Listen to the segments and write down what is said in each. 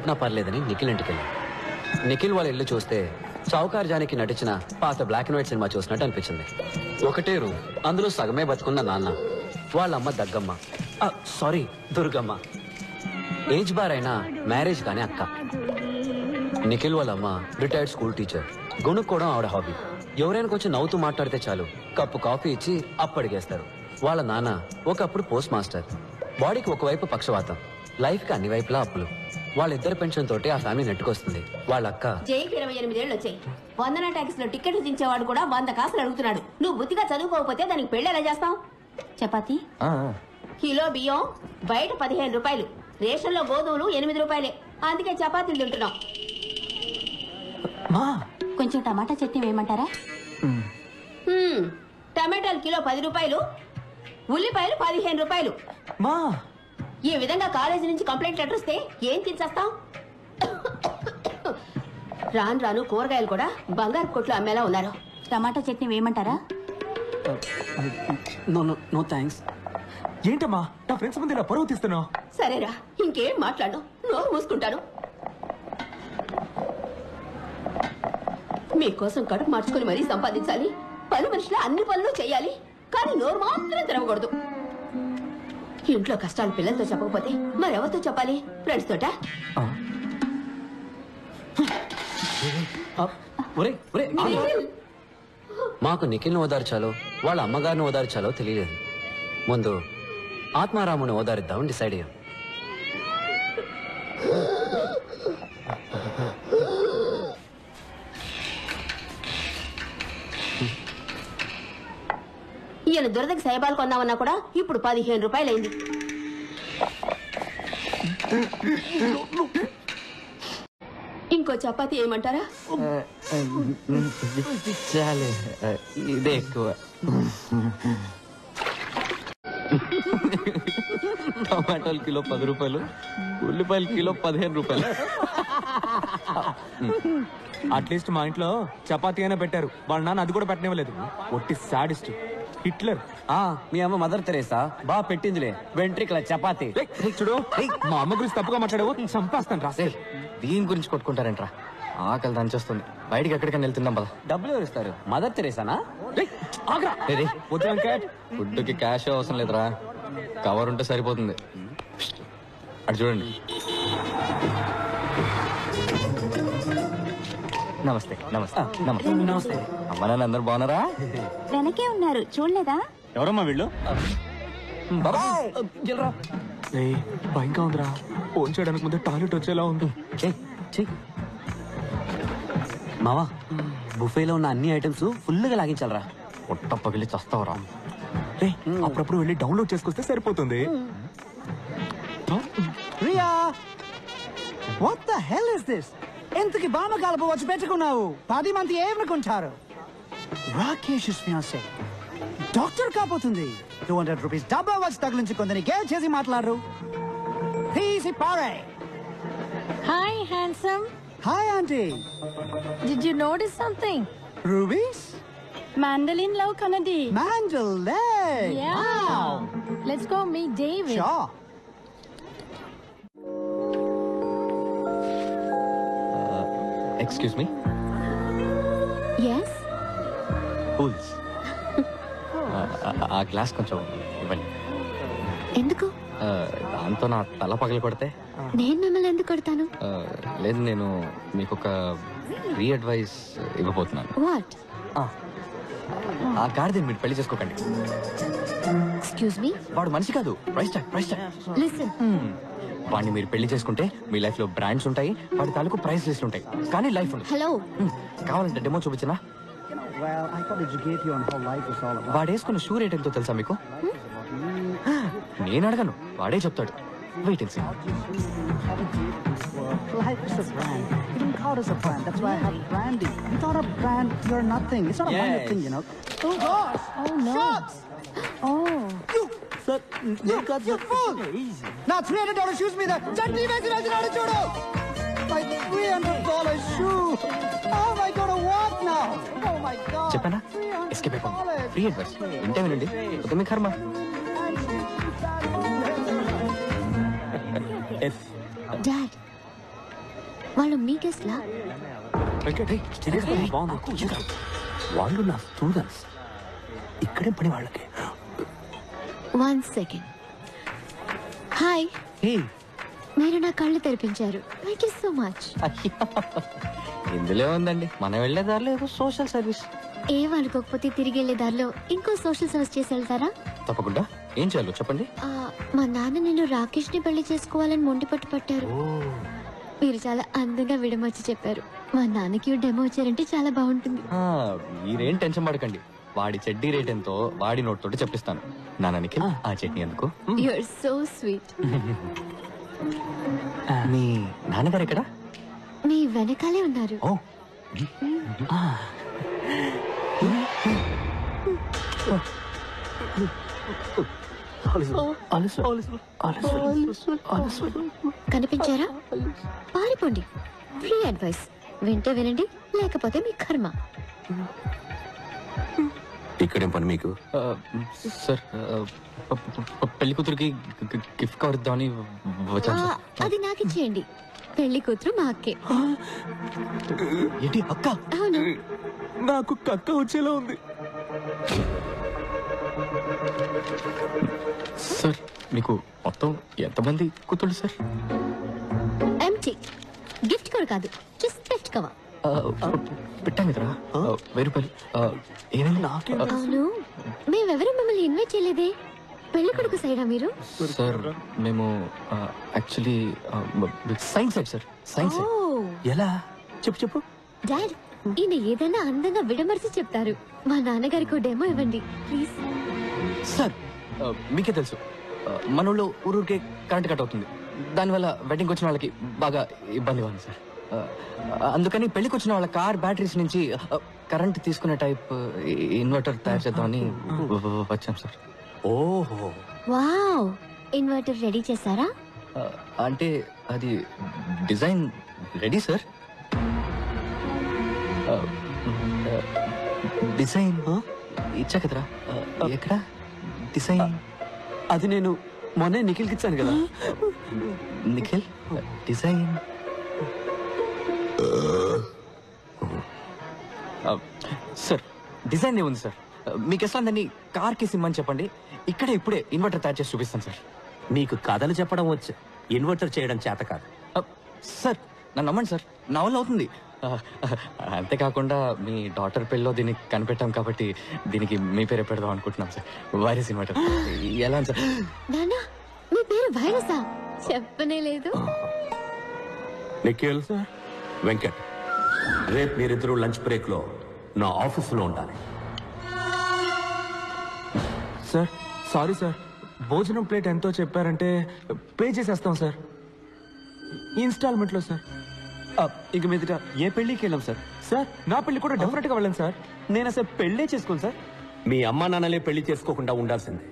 నా పర్లేదని నిఖిల్ ఇంటికి వెళ్ళాను. నిఖిల్ వాళ్ళ ఇల్లు చూస్తే చౌకార్ జానికి నటించిన పాత బ్లాక్ అండ్ వైట్ సినిమా చూసినట్టు అనిపించింది. ఒకటే రూమ్, అందులో సగమే బతుకున్న నాన్న, వాళ్ళమ్మ దగ్గమ్మ, సారీ దుర్గమ్మ, ఏజ్ బార్ అయినా మ్యారేజ్ కానీ అక్క. నిఖిల్ వాళ్ళమ్మ రిటైర్డ్ స్కూల్ టీచర్, గొనుక్కోవడం ఆవిడ హాబీ. ఎవరైనా కొంచెం నవ్వుతూ మాట్లాడితే చాలు కప్పు కాఫీ ఇచ్చి అప్పడిగేస్తారు. వాళ్ళ నాన్న ఒకప్పుడు పోస్ట్ మాస్టర్, బాడీకి ఒకవైపు పక్షవాతం, లైఫ్ కి అన్ని వైపులా అప్పులు. వాళ్ళిద్దరు పెన్షన్ తోటి ఆ ఫ్యామిలీ నెట్టుకొస్తుంది. వాళ్ళ అక్క జైకి 28 ఏళ్ళు వచ్చాయి. వందన ట్యాక్స్ లో టికెట్లు దించేవాడు కూడా 100 కాసులు అడుగుతున్నాడు. నువ్వు బుద్ధిగా చదువుకోకపోతే దానికి పెళ్లి ఎలా చేస్తావు? చపాతి కిలో బియ్యం బయట 15 రూపాయలు, రేషన్ లో గోధుమలు 8 రూపాయలే. అందుకే చపాతీలు తింటున్నాం. కొంచెం టమాటా చట్నీ వేయమంటారా? టమాటాలు కిలో 10 రూపాయలు, ఉల్లిపాయలు 15 రూపాయలు. ఈ విధంగా కాలేజీ నుంచి కంప్లైంట్ లెటర్ వస్తే ఏం తినేస్తాం? రాను రాను కూరగాయలు కూడా బంగారు కొట్లు అమ్మేలా ఉన్నారు. టమాటా చట్నీ వేయమంటారా? No thanks. ఏంటమ్మా నా ఫ్రెండ్స్ ముందు ఇలా పరువు తీస్తున్నావు? సరేరా, ఇంకేం మాట్లాడు, నోరు మూసుకుంటాను. మీకోసం కడుపు మార్చుకుని మరీ సంపాదించాలి, పని మనుషులు అన్ని పనులు చేయాలి, కానీ నోరు మాత్రం తెరవకూడదు. ఇంట్లో కష్టాలు పిల్లలతో చెప్పకపోతే మరెవరితో చెప్పాలి? ఫ్రెండ్స్ తోట? మాకు నిఖిల్ని ఓదార్చాలో వాళ్ళ అమ్మగారిని ఓదార్చాలో తెలియలేదు. ముందు ఆత్మారాముని ఓదారిద్దామని డిసైడ్ అయ్యాం. ఈయన దురదకి సైబాలు కొందామన్నా కూడా ఇప్పుడు 15 రూపాయలైంది. ఇంకో చపాతీ ఏమంటారా? చాలే, ఇదే ఎక్కువ. టమాటాలు కిలో 10 రూపాయలు, ఉల్లిపాయలు కిలో 15 రూపాయలు. అట్లీస్ట్ మా ఇంట్లో చపాతీ అయినా పెట్టారు, వాళ్ళ నాన్న అది కూడా పెట్టనివ్వలేదు. ఒట్టి సాడిస్ట్ హిట్లర్. మీ అమ్మ మదర్ తెరేసా బాగా పెట్టిందిలే వెంట్రికల చపాతీ. చూడు, మా అమ్మ గురించి తప్పుగా మాట్లాడావు, చంపేస్తాను. రాసే దీని గురించి కొట్టుకుంటారంట్రా. ఆకలి దంచేస్తుంది, బయటికి ఎక్కడికైనా వెళ్తున్నాం పద. డబ్బులు ఎవరు ఇస్తారు? మదర్ తెరేసానా? ఫుడ్కి క్యాష్ అవసరం లేదురా, కవర్ ఉంటే సరిపోతుంది. అటు చూడండి. నమస్తే. నమస్తే. నమస్తే. నమస్తే. అమ్మ నాన్న అందరు బాగున్నారా? వెనకే ఉన్నారు, చూడలేదా? ఎవరమ్మా వీళ్ళు? భయంగా ఉందిరా, ఫోన్ చేయడానికి ముందే టాయిలెట్ వచ్చేలా ఉంది. మావా, బుఫేలో ఉన్న అన్ని ఐటమ్స్ ఫుల్గా లాగించాలరా. పొట్ట పగిలి చస్తావరా. అప్పుడప్పుడు వెళ్ళి డౌన్లోడ్ చేసుకొస్తే సరిపోతుంది. Riya, what the hell is this? ఎంతకి బామ కలుపు వచ్చి పెట్టుకున్నావు? 10 మంది ఏమనుకుంటారు? రాకేష్ ఫియాన్సీ డాక్టర్ కాబోతుంది. 200 రూపీస్ డబ్బా వచ్చి తగిలించుకుందని గేల్ చేసి మాట్లాడరు. తీసి పారే. Hi, handsome. Hi, auntie. Did you notice something? Rubies? Mandolin love Kanadi. Mandolin. Yeah. Wow. Let's go meet David. Sure. Excuse me. yes cools. ఆ గ్లాస్ కొంచెం ఇవ్వండి. ఎందుకు? దాంతో నా తల పగలు కొడితే. నేను మిమ్మల్ని ఎందుకు కొడతాను? లేదు, నేను మీకు ఒక ఫ్రీ అడ్వైస్ ఇవ్వబోతున్నాను. వాట్? ఆ గాడిదని మీరు పెళ్లి చేసుకోకండి. Excuse me. వాడు మనిషి కాదు, price tag. Price tag. Listen, వాడిని మీరు పెళ్లి చేసుకుంటే మీ లైఫ్ లో బ్రాండ్స్ ఉంటాయి, వాడి తాలూకు ప్రైస్ లిస్ట్ ఉంటాయి, కానీ లైఫ్ ఉండదు. హలో, కావాలంటే demo చూపించనా? Well, I thought educate you on how life is all about. వాడు వేసుకున్న షూ రేట్ ఎంతో తెలుసా మీకు? నేను అడగను, వాడే చెప్తాడు. Wait and see. Life is a brand. Even God is a brand. That's why I have branding. Without a brand, you're nothing. It's not a minor thing, you know. Oh gosh! Oh no. Shots! Oh. Sir, you fool! Now $300 shoes me there. Chutney వేసినాడు చూడు. My $300 shoe. How am I going to walk now? Oh my God. చెప్పనా? Escape అయిపోండి. Free advice ఇంటే వినండి. ఒక మీ కర్మ. Dad, వాళ్ళు మీ గెస్ట్లా? వాళ్ళు నా స్టూడెంట్స్. ఇక్కడే పని వాళ్ళకి. 1 సెకండ్. హాయ్, మీరు నా కళ్ళు తెరిపించారు. Thank you so much. ఇందులో ఉందండి, మనం వెళ్లే దారిలో ఏదో సోషల్ సర్వీస్. ఏం అనుకోకపోతే తిరిగి వెళ్లే దారిలో ఇంకో సోషల్ సర్వీస్ చేసి వెళ్తారా? తప్పకుండా. ఏం చేయాలో చెప్పండి. మా నాన్న నేను రాకేష్ ని పెళ్లి చేసుకోవాలని మొండి పట్టారు. మీరు చాలా అందంగా విడమర్చి చెప్పారు. మా నాన్నకి డెమో వచ్చారంటే చాలా బాగుంటుంది. మీరేం టెన్షన్ పడకండి. వాడి చెడ్డీ రేట్ ఎంతో వాడి నోట్ తోటి చెప్పిస్తాను. నాన్నకి ఆ చట్నీ ఎందుకు? You are so sweet. మీ నాన్నగారు ఎక్కడ? మీ వెనకాలే ఉన్నారు. కనిపించారా? పారిపోండి. Free advice. వింటే వినండి, లేకపోతే మీ కర్మ. ఇక్కడేం పని మీకు? సార్, పెళ్లి కూతురికి గిఫ్ట్ కవర్ ఇద్దామని వచ్చాను సార్. అది నాకు ఇచ్చేయండి. పెళ్లి కూతురు మా అక్కే. ఏంటి అక్క? అవును. నాకు కక్క వచ్చేలా ఉంది. సార్, మీకు మొత్తం ఎంతమంది కూతుళ్ళు సార్? ఎంటీ. గిఫ్ట్ కూడా కాదు, జస్ట్ పెట్ కవర్. పెట్టాను కదరా, 1000 రూపాయలు. ఏమైంది? అవును, మేమెవరూ మిమ్మల్ని ఇన్వైట్ చేయలేదే. పెళ్లి కొడుకు సైడా మీరు? సార్, మేము actually science side sir. Science side. ఎలా? చెప్పు. డాడ్, ఈయన ఏదైనా అందంగా విడమర్చి చెప్తారు. మా నాన్నగారికి డెమో ఇవ్వండి ప్లీజ్. సార్, మీకే తెలుసు మన ఊళ్ళో ఊరూరికే కరెంట్ కట్ అవుతుంది. దానివల్ల వెడ్డింగ్కి వచ్చిన వాళ్ళకి బాగా ఇబ్బందిగా ఉంది సార్. అందుకని పెళ్లికి వచ్చిన వాళ్ళ కార్ బ్యాటరీస్ నుంచి కరెంట్ తీసుకునే టైప్ ఇన్వర్టర్ తయారు చేద్దామని వచ్చాం సార్. ఓహో, వావ్. ఇన్వర్టర్ రెడీ చేశారా? అంటే అది డిజైన్ రెడీ సార్. డిజైన్ ఇచ్చా కదరా. ఎక్కడ డిజైన్? అది నేను మొన్నే నిఖిల్కి ఇచ్చాను కదా. నిఖిల్ డిజైన్. సార్, డిజైన్ ఏముంది సార్. మీకు ఎట్లా దాన్ని కార్కి సిమ్మని చెప్పండి. ఇక్కడే ఇప్పుడే ఇన్వర్టర్ తయారు చేసి చూపిస్తాను సార్. నీకు కథలు చెప్పడం వచ్చు, ఇన్వర్టర్ చేయడం చేత కాదు. సార్, నన్ను నమ్మండి సార్, నా వల్ల అవుతుంది. అంతేకాకుండా మీ డాటర్ పెళ్ళిలో దీన్ని కనిపెట్టాం కాబట్టి దీనికి మీ పేరే పెడదాం అనుకుంటున్నాం సార్. Virus inverter. ఎలా సార్? నానా, మీ పేరు వైరసా? చెప్పనే లేదు. నిఖిల్, వెంకట్, రేపు మీరిద్దరూ లంచ్ బ్రేక్ లో నా ఆఫీసులో ఉండాలి. Sir, sorry sir. భోజనం ప్లేట్ ఎంతో చెప్పారంటే పే చేసేస్తాం సార్, ఇన్స్టాల్మెంట్ లో సార్. ఇక మీదట ఏ పెళ్లికి వెళ్ళాం సార్. సార్, నా పెళ్లి కూడా డెఫినెట్ గా వెళ్ళండి సార్. నేను అసలు పెళ్లే చేసుకోను సార్. మీ అమ్మా నాన్నలే పెళ్లి చేసుకోకుండా ఉండాల్సిందే.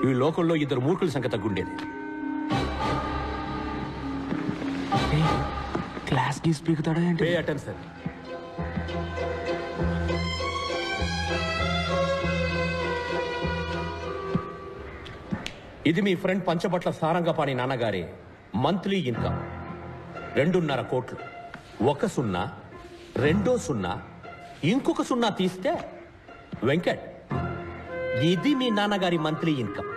ఈ లోకంలో 2 మూర్ఖుల సంఖ్య తగ్గుండేది. క్లాస్ కి స్పీకుతాడా ఏంటి? Pay attention. ఇది మీ ఫ్రెండ్ పంచబట్ల సారంగపాణి నాన్నగారి మంత్లీ ఇన్కమ్ 2.5 కోట్లు. 1 సున్నా, 2 సున్నా, ఇంకొక సున్నా తీస్తే వెంకట్, ఇది మీ నాన్నగారి మంత్లీ ఇన్కమ్.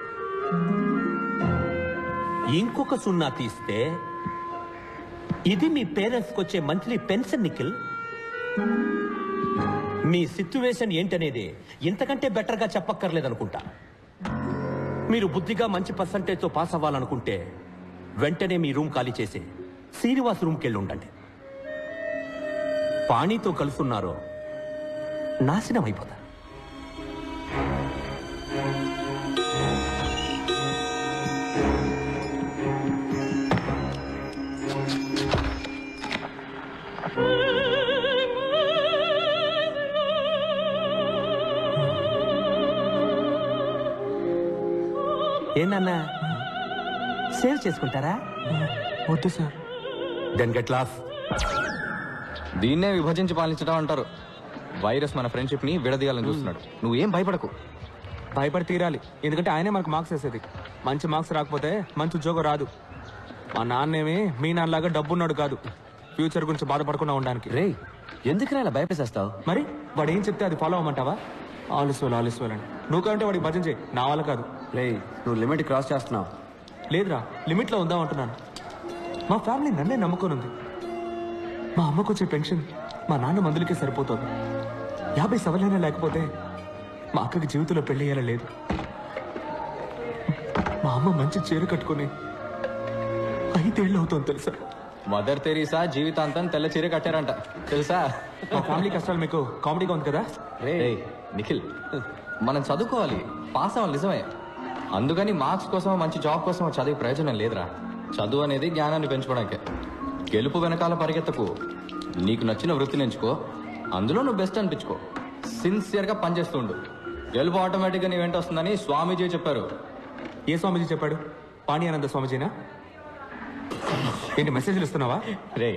ఇంకొక సున్నా తీస్తే ఇది మీ పేరెంట్స్కి వచ్చే మంత్లీ పెన్షన్. నిఖిల్, మీ సిచ్యువేషన్ ఏంటనేది ఇంతకంటే బెటర్గా చెప్పక్కర్లేదనుకుంటా. మీరు బుద్ధిగా మంచి పర్సంటేజ్తో పాస్ అవ్వాలనుకుంటే వెంటనే మీ రూమ్ ఖాళీ చేసి శ్రీనివాస్ రూమ్కి వెళ్ళి ఉండండి. పాణితో కలుసున్నారో నాశనం అయిపోతారు. ఏంటన్నా, సేవ్ చేసుకుంటారా? వద్దు సార్. Then get lost. దీన్నే విభజించి పాలించడం అంటారు. వైరస్ మన ఫ్రెండ్షిప్ ని విడదీయాలని చూస్తున్నాడు. నువ్వేం భయపడకు. భయపడి తీరాలి, ఎందుకంటే ఆయనే మనకు మార్క్స్ వేసేది. మంచి మార్క్స్ రాకపోతే మంచి ఉద్యోగం రాదు. మా నాన్నేమి మీ నాన్నలాగా డబ్బున్నాడు కాదు. ఫ్యూచర్ గురించి బాధపడకుండా ఉండడానికి. రే ఎందుకు ఇలా భయపేసేస్తావు? మరి వాడు ఏం చెప్తే అది ఫాలో అవ్వమంటావా? ఆలస్వాలు అని నువ్వు కంటే వాడికి భజన చేయి, నా వల్ల కాదు. రే నువ్వు లిమిట్ క్రాస్ చేస్తున్నావు. లేదురా, లిమిట్లో ఉందాం అంటున్నాను. మా ఫ్యామిలీ నన్నే నమ్ముకోనుంది. మా అమ్మకు వచ్చే పెన్షన్ మా నాన్న మందులకే సరిపోతుంది. 50 సవలైనా లేకపోతే మా అక్కకి జీవితంలో పెళ్లి అయ్యేలా లేదు. మా అమ్మ మంచి చీర కట్టుకుని 5 ఏళ్ళు అవుతుంది తెలుసా? మదర్ తెరీసా జీవితాంతం తెల్ల చీర కట్టారంట తెలుసా? మా ఫ్యామిలీ కష్టాలు మీకు కామెడీగా ఉంది కదా? రే నిఖిల్, మనం చదువుకోవాలి, పాస్ అవ్వాలి నిజమే. అందుకని మార్క్స్ కోసం మంచి జాబ్ కోసం చదివే ప్రయోజనం లేదురా. చదువు అనేది జ్ఞానాన్ని పెంచుకోవడానికే. గెలుపు వెనకాల పరిగెత్తకు. నీకు నచ్చిన వృత్తిని ఎంచుకో, అందులో నువ్వు బెస్ట్ అనిపించుకో, సిన్సియర్గా పనిచేస్తూ ఉండు. గెలుపు ఆటోమేటిక్గా నీ వెంట వస్తుందని స్వామీజీ చెప్పారు. ఏ స్వామీజీ చెప్పాడు? పాణియానంద స్వామీజీనా? ఏంటి మెసేజ్లు ఇస్తున్నావా? రే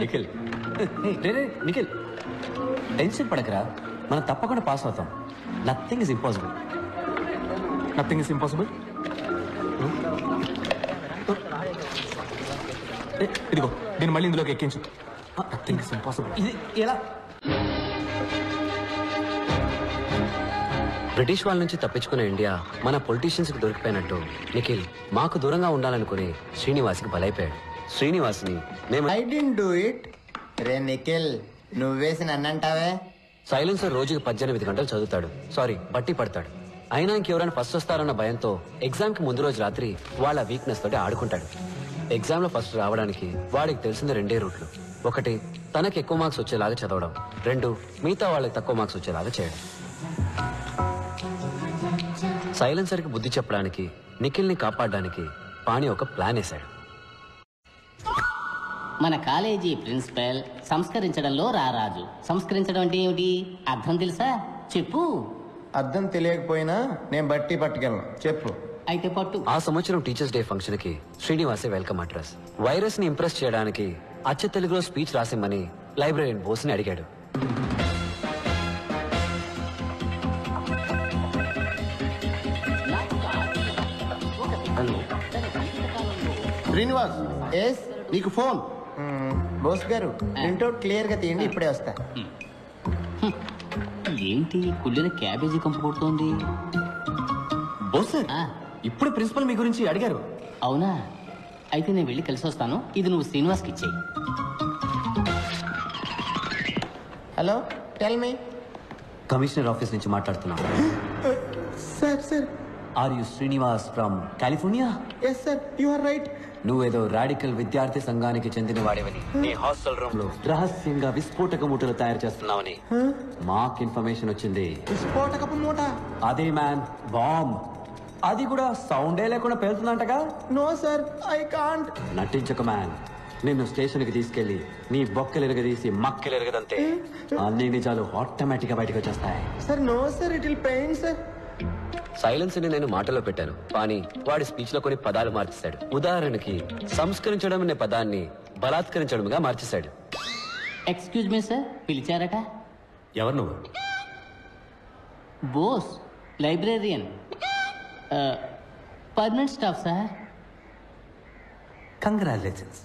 నిఖిల్, రే నిఖిల్ టెన్షన్ పడకరా, మనం తప్పకుండా పాస్ అవుతాం. Nothing is impossible. Nothing is impossible. ఇదిగో దీన్ని మళ్ళీ ఇందులోకి ఎక్కించు. Nothing is impossible. ఇది ఎలా? బ్రిటిష్ వాళ్ళ నుంచి తప్పించుకున్న ఇండియా మన పొలిటీషియన్స్ కి దొరికిపోయినట్టు నిఖిల్ మాకు దూరంగా ఉండాలనుకుని శ్రీనివాస్కి బలైపోయాడు. శ్రీనివాస్ని మేము ఐ డిడ్ డూ ఇట్. రే నిఖిల్, నువ్వేసి నన్నంటావే. సైలెన్సర్ రోజుకి 18 గంటలు చదువుతాడు, సారీ బట్టి పడతాడు. అయినా ఇంకెవరైనా ఫస్ట్ వస్తారన్న భయంతో ఎగ్జామ్ కి ముందు రోజు రాత్రి వాళ్ళ వీక్నెస్ తోటి ఆడుకుంటాడు. ఎగ్జామ్ లో ఫస్ట్ రావడానికి వాడికి తెలిసిన 2 రూట్లు. 1 తనకి ఎక్కువ మార్క్స్ వచ్చేలాగా చదవడం, 2 మిగతా వాళ్ళకి తక్కువ మార్క్స్ వచ్చేలాగా చేయడం. సైలెన్సర్ కి బుద్ధి చెప్పడానికి, నిఖిల్ ని కాపాడడానికి పాణి ఒక ప్లాన్ వేశాడు. మన కాలేజీ ప్రిన్సిపల్ సంస్కరించడంలో రారాజు. సంస్కరించడం అంటే ఏమిటి? అర్థం తెలుసా? చెప్పు. అర్థం తెలియకపోయినా నేను బట్టి పట్టుకెళ్ళను, చెప్పు. అయితే పట్టు. ఆ సంవత్సరం టీచర్స్ డే ఫంక్షన్ కి శ్రీనివాసే వెల్కమ్ అడ్రస్. వైరస్ ని ఇంప్రెస్ చేయడానికి అచ్చ తెలుగులో స్పీచ్ రాసిమ్మని లైబ్రరీన్ బోస్ ని అడిగాడు. శ్రీనివాస్, ఎస్ నీకు ఫోన్. బోస్ గారు, ప్రింట్అవుట్ క్లియర్ గా తీయండి, ఇప్పుడే వస్తా. ఏంటి కుళ్ళిన క్యాబేజీ కంపు కొడుతోంది? బోస్ సార్, ఇప్పుడు ప్రిన్సిపల్ మీ గురించి అడిగారు. అవునా? అయితే నేను వెళ్ళి కలిసి వస్తాను. ఇది నువ్వు శ్రీనివాస్కి ఇచ్చేయి. Hello, tell me. Commissioner office నుంచి మాట్లాడుతున్నా. Sir. Are you Srinivas from California? Yes sir, you are right. నువ్వేదో రాడికల్ విద్యార్థి సంఘానికి చెందిన వాడేవని, నీ హాస్టల్ రూమ్ లో రహస్యంగా విస్ఫోటక మూటలు తయారు చేస్తున్నావని మాకు ఇన్ఫర్మేషన్ వచ్చింది. విస్ఫోటకపు మూట? అదే మ్యాన్, బాంబ్. అది కూడా సౌండే లేకుండా పేలుతుందంటగా? No sir, I can't. నటించక మ్యాన్. నిన్ను స్టేషన్ కి తీసుకెళ్లి నీ బొక్కలు ఎరగదీసి మక్కలు ఎరగదంతే అన్ని నిజాలు ఆటోమేటిక్ గా బయటకు వచ్చేస్తాయి. Sir no sir, it will pain sir. Silence ని నేను మాటలో పెట్టాను, కానీ వాడి స్పీచ్ లో కొన్ని పదాలు మార్చేశాడు. ఉదాహరణకి సంస్కరించడం అనే పదాన్ని బలాత్కరించడంగా మార్చేశాడు. ఎక్స్క్యూజ్ మీ సార్, పిలిచారట? ఎవరు నువ్వు? Bose, librarian, permanent staff sir. Congratulations.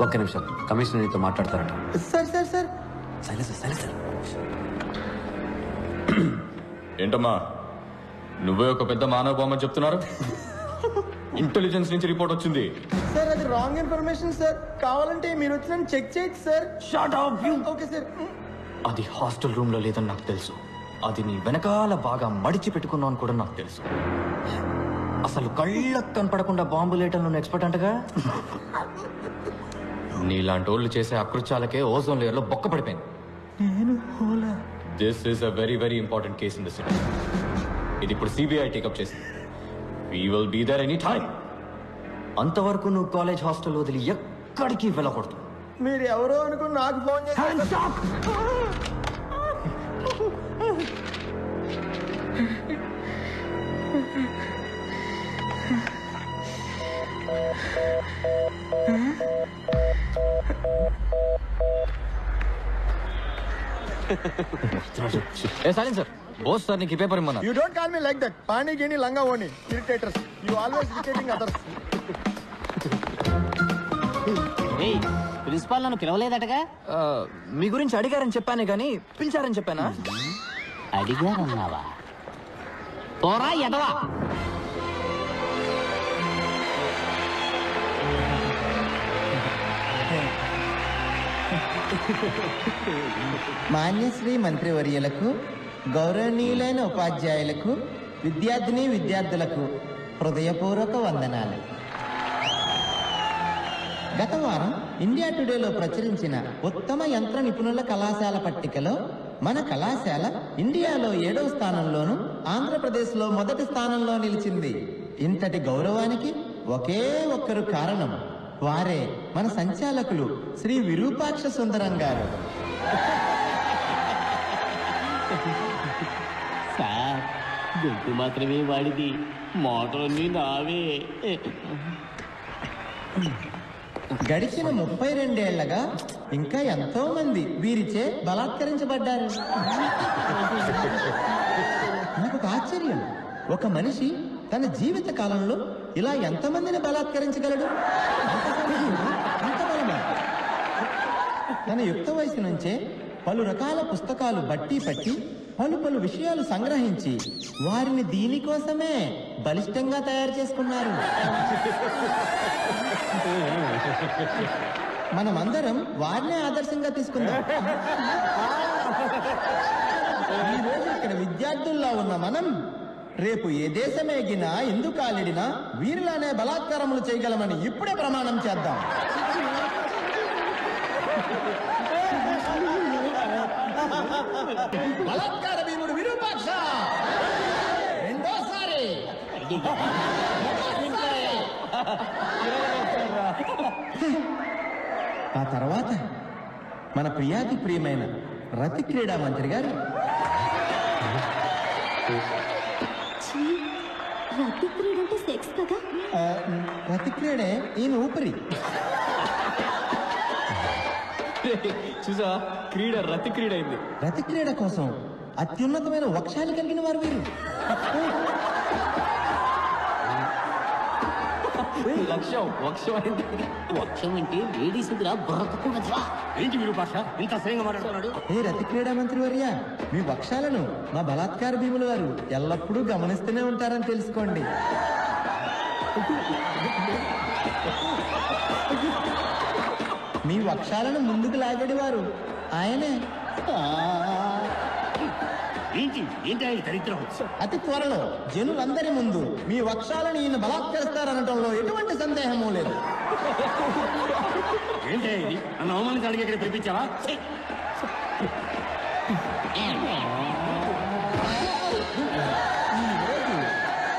ఒక్క నిమిషం, కమిషనర్ నీతో మాట్లాడతారట. సార్. సైలెన్స్. ఏంటమ్మా, నువ్వే ఒక పెద్ద మానవ బొమ్మ చెప్తున్నారు? ఇంటెలిజెన్స్ నుంచి రిపోర్ట్ వచ్చింది. సార్ అది రాంగ్ ఇన్ఫర్మేషన్ సార్. కావాలంటే మీరు వచ్చిన చెక్ చేయొచ్చు sir. Shut up you. Okay sir. అది హాస్టల్ రూమ్ లో లేదని నాకు తెలుసు. అది నీ వెనకాల బాగా మడిచి పెట్టుకున్నావు అని కూడా నాకు తెలుసు. అసలు కళ్ళకు కనపడకుండా బాంబు లేయటంలో ఎక్స్పర్ట్ అంటగా. నీలాంటి వాళ్ళు చేసే అకృత్యాలకే ఓజోన్ లేయర్ లో బొక్క పడిపోయింది. This is a very very important case in the city. ఇది ఇప్పుడు సిబిఐ టేకప్ చేసింది. We will be there any time. అంతవరకు నువ్వు కాలేజ్ హాస్టల్ వదిలి ఎక్కడికి వెళ్ళకూడదు. మీరు ఎవరో అనుకుని నాకు ఫోన్ చేశారు. ఏ సైలెన్స్ సార్, బోస్ సార్ నీకు ఈ paper ఇమ్మన్నా. You don't call me like that. Pani gini langa oni. Irritators. You always irritating others. Principal నన్ను పిలవలేదటగా? మీ గురించి అడిగారని చెప్పానే కానీ పిలిచారని చెప్పానా? అడిగారన్నావా? పోరా ఎదవా. మాన్యశ్రీ మంత్రివర్యులకు, గౌరవనీయులైన ఉపాధ్యాయులకు, విద్యార్థులకు హృదయపూర్వక వందనాలు. గత వారం ఇండియా టుడేలో ప్రచురించిన ఉత్తమ యంత్ర నిపుణుల కళాశాల పట్టికలో మన కళాశాల ఇండియాలో 7వ స్థానంలోను, ఆంధ్రప్రదేశ్లో మొదటి స్థానంలో నిలిచింది. ఇంతటి గౌరవానికి ఒకే ఒక్కరు కారణం. వారే మన సంచాలకులు శ్రీ విరూపాక్ష సుందరం గారు. సార్, గొంతు మాత్రమే వాడిది, మోటార్ని నావే. గడిచిన 32 ఏళ్లగా ఇంకా ఎంతో మంది వీరిచే బలాత్కరించబడ్డారు. నాకు ఒక ఆశ్చర్యం, ఒక మనిషి తన జీవిత కాలంలో ఇలా ఎంతమందిని బలాత్కరించగలడు? అంత బలమా? తన యుక్త వయసు నుంచే పలు రకాల పుస్తకాలు బట్టి పట్టి పలు విషయాలు సంగ్రహించి వారిని దీనికోసమే బలిష్టంగా తయారు చేసుకున్నారు. మనమందరం వారినే ఆదర్శంగా తీసుకుందాం. ఈరోజు ఇక్కడ విద్యార్థుల్లో ఉన్న మనం రేపు ఏ దేశమేగినా ఎందుకు కాలిడినా వీరిలానే బలాత్కారములు చేయగలమని ఇప్పుడే ప్రమాణం చేద్దాం. బలాత్కార భీముడు విరూపాక్ష రెండోసారి. ఆ తర్వాత మన ప్రియాతి ప్రియమైన రతి క్రీడా మంత్రి గారు. రతి క్రీడ అంటే సెక్స్ కదా? రతి క్రీడే ఈయన ఊపిరి. చూసా, క్రీడ రతి క్రీడ అయింది. రతి క్రీడ కోసం అత్యున్నతమైన వక్షాలు కలిగిన వారు వీరు. వక్షం అంటే లేడీస్ బుర్రకూడదురా. ఏంటి మీరు భాష ఇంత అసహ్యంగా మాట్లాడుతున్నాడు? ఏ రతి క్రీడా మంత్రి వర్య, మీ వక్షాలను మా బలాత్కార భీములు వారు ఎల్లప్పుడూ గమనిస్తూనే ఉంటారని తెలుసుకోండి. మీ వక్షాలను ముందుకు లాగేవారు ఆయనే. అతి త్వరలో జనులందరి ముందు మీ వక్షాలను ఈయన బలాత్కరిస్తారనటంలో ఎటువంటి సందేహమూ లేదు. ఏంటి నన్ను అవమానించడానికి ఇక్కడ పిలిపించావా?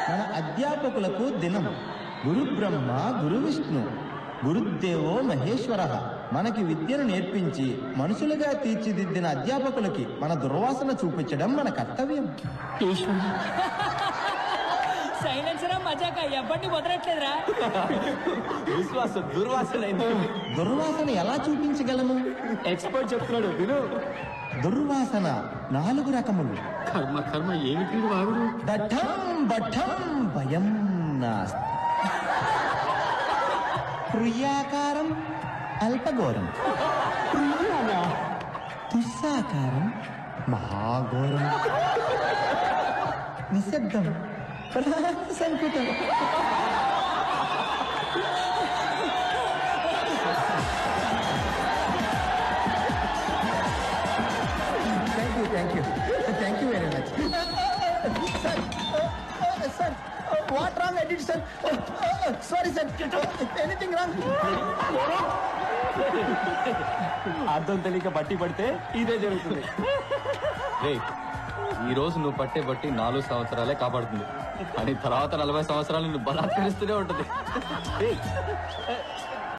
మన అధ్యాపకులకు దినం. గురు బ్రహ్మ, గురు విష్ణు, గురుదేవో మహేశ్వర. మనకి విద్యను నేర్పించి మనుషులుగా తీర్చిదిద్దిన అధ్యాపకులకి మన దుర్వాసన చూపించడం మన కర్తవ్యం. దుర్వాసన ఎలా చూపించగలము? ఎక్స్పర్ట్ చెప్తున్నాడు విను. దుర్వాసన 4 రకములు. కర్మ కర్మ ఏమిటి వాడు? దఠం బఠం భయం నాస్తి. ప్రియాకారం అల్పఘోరం, దుస్సాకారం మహాఘోరం, నిశ్శబ్దం సంకుటం. Thank you very much sir. What wrong I did, sir? Sorry, sir. Anything wrong? అర్థం తెలియక బట్టి పడితే ఇదే జరుగుతుంది. ఈ రోజు నువ్వు పట్టే బట్టి 4 సంవత్సరాలే కాపాడుతుంది, అని తర్వాత 40 సంవత్సరాలు నువ్వు బలాత్కరిస్తూనే ఉంటుంది.